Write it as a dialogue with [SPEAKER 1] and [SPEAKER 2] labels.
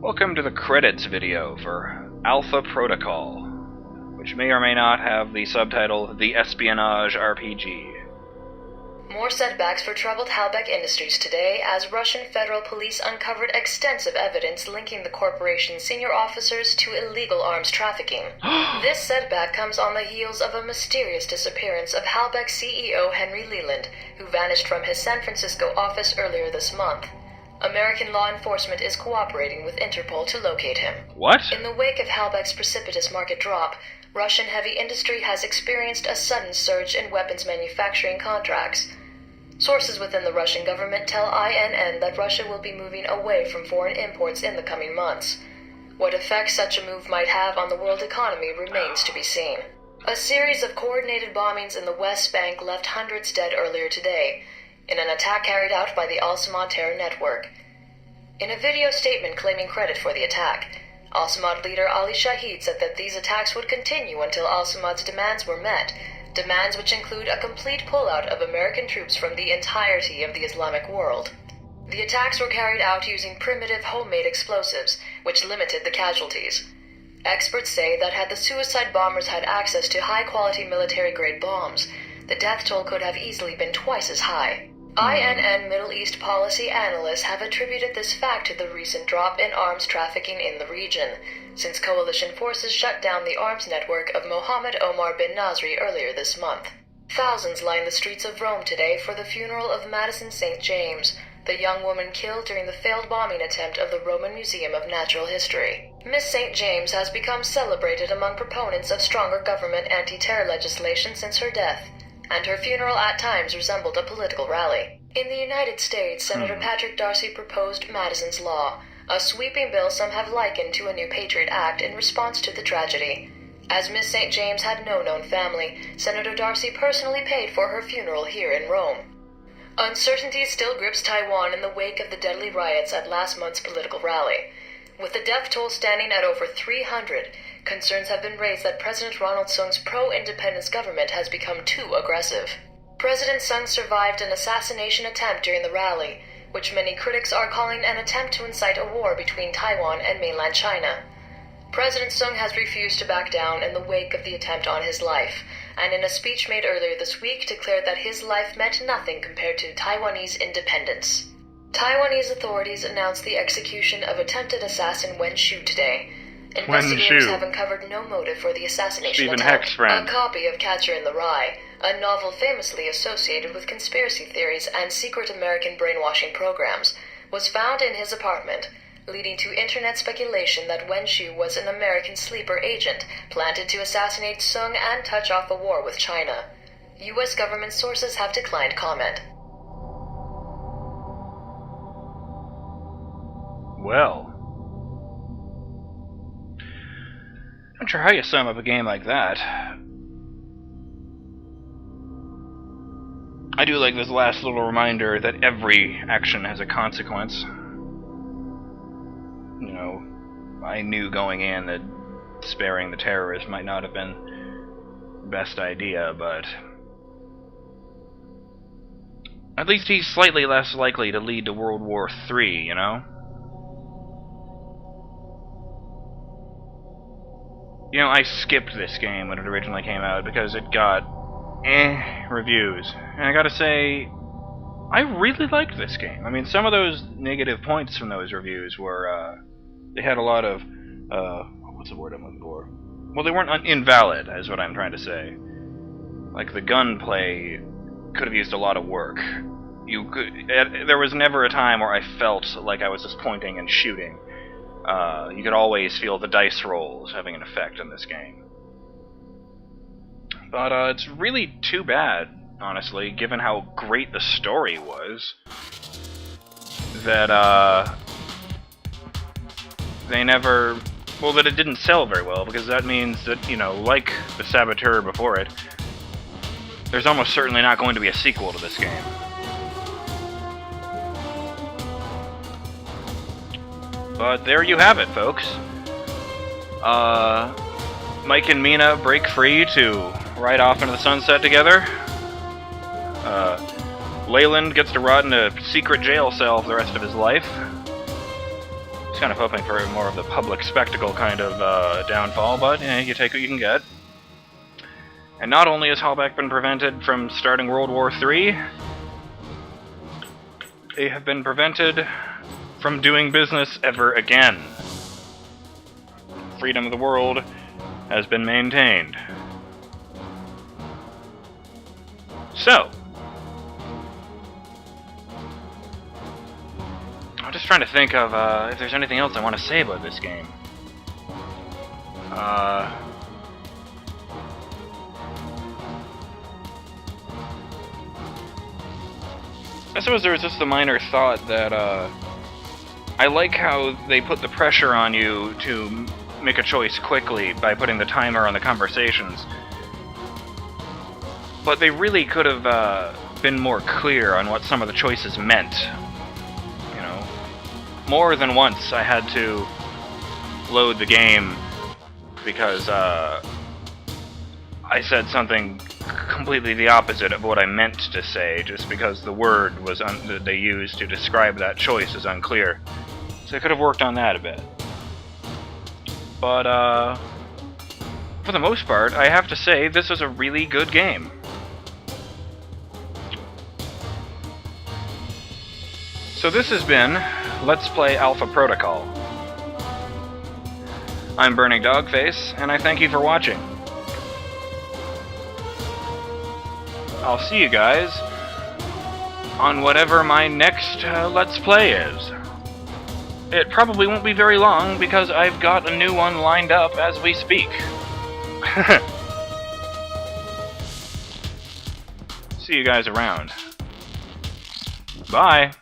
[SPEAKER 1] Welcome to the credits video for Alpha Protocol, which may or may not have the subtitle The Espionage RPG.
[SPEAKER 2] More setbacks for troubled Halbech Industries today as Russian federal police uncovered extensive evidence linking the corporation's senior officers to illegal arms trafficking. This setback comes on the heels of a mysterious disappearance of Halbech CEO Henry Leland, who vanished from his San Francisco office earlier this month. American law enforcement is cooperating with Interpol to locate him.
[SPEAKER 1] What?
[SPEAKER 2] In the wake of Halbech's precipitous market drop, Russian heavy industry has experienced a sudden surge in weapons manufacturing contracts. Sources within the Russian government tell INN that Russia will be moving away from foreign imports in the coming months. What effect such a move might have on the world economy remains to be seen. A series of coordinated bombings in the West Bank left hundreds dead earlier today, in an attack carried out by the Al-Samad terror network. In a video statement claiming credit for the attack, Al-Samad leader Ali Shahid said that these attacks would continue until Al-Samad's demands were met, demands which include a complete pullout of American troops from the entirety of the Islamic world. The attacks were carried out using primitive homemade explosives, which limited the casualties. Experts say that had the suicide bombers had access to high-quality military-grade bombs, the death toll could have easily been twice as high. INN Middle East policy analysts have attributed this fact to the recent drop in arms trafficking in the region, since coalition forces shut down the arms network of Mohammed Omar bin Nasri earlier this month. Thousands lined the streets of Rome today for the funeral of Madison St. James, the young woman killed during the failed bombing attempt of the Roman Museum of Natural History. Miss St. James has become celebrated among proponents of stronger government anti-terror legislation since her death, and her funeral at times resembled a political rally. In the United States, Senator Patrick Darcy proposed Madison's Law, a sweeping bill some have likened to a new Patriot Act in response to the tragedy. As Miss St. James had no known family, Senator Darcy personally paid for her funeral here in Rome. Uncertainty still grips Taiwan in the wake of the deadly riots at last month's political rally. With the death toll standing at over 300, concerns have been raised that President Ronald Sung's pro-independence government has become too aggressive. President Sung survived an assassination attempt during the rally, which many critics are calling an attempt to incite a war between Taiwan and mainland China. President Sung has refused to back down in the wake of the attempt on his life, and in a speech made earlier this week declared that his life meant nothing compared to Taiwanese independence. Taiwanese authorities announced the execution of attempted assassin Wen Shu today. Investigators have uncovered no motive for the assassination attempt. A copy of Catcher in the Rye, a novel famously associated with conspiracy theories and secret American brainwashing programs, was found in his apartment, leading to internet speculation that Wen Shu was an American sleeper agent planted to assassinate Sung and touch off a war with China. U.S. government sources have declined comment.
[SPEAKER 1] Well, not sure how you sum up a game like that. I do like this last little reminder that every action has a consequence. You know, I knew going in that sparing the terrorists might not have been the best idea, but at least he's slightly less likely to lead to World War III, you know? You know, I skipped this game when it originally came out because it got reviews. And I gotta say, I really liked this game. I mean, some of those negative points from those reviews were, they had a lot of, what's the word I'm looking for? Well, they weren't invalid, is what I'm trying to say. Like, the gunplay could have used a lot of work. There was never a time where I felt like I was just pointing and shooting. You could always feel the dice rolls having an effect in this game. But it's really too bad, honestly, given how great the story was, that that it didn't sell very well, because that means that, you know, like the Saboteur before it, there's almost certainly not going to be a sequel to this game. But there you have it, folks. Mike and Mina break free to ride off into the sunset together. Leyland gets to rot in a secret jail cell for the rest of his life. was kind of hoping for more of the public spectacle kind of downfall, but you take what you can get. And not only has Halbech been prevented from starting World War III, they have been prevented from doing business ever again. Freedom of the world has been maintained. So, I'm just trying to think of if there's anything else I want to say about this game. I suppose there was just the minor thought that I like how they put the pressure on you to make a choice quickly by putting the timer on the conversations. But they really could have been more clear on what some of the choices meant. You know, more than once I had to load the game because I said something completely the opposite of what I meant to say, just because the word was that they used to describe that choice is unclear. So I could have worked on that a bit. But for the most part, I have to say this was a really good game. So this has been Let's Play Alpha Protocol. I'm BurningDogFace, and I thank you for watching. I'll see you guys on whatever my next Let's Play is. It probably won't be very long, because I've got a new one lined up as we speak. See you guys around. Bye!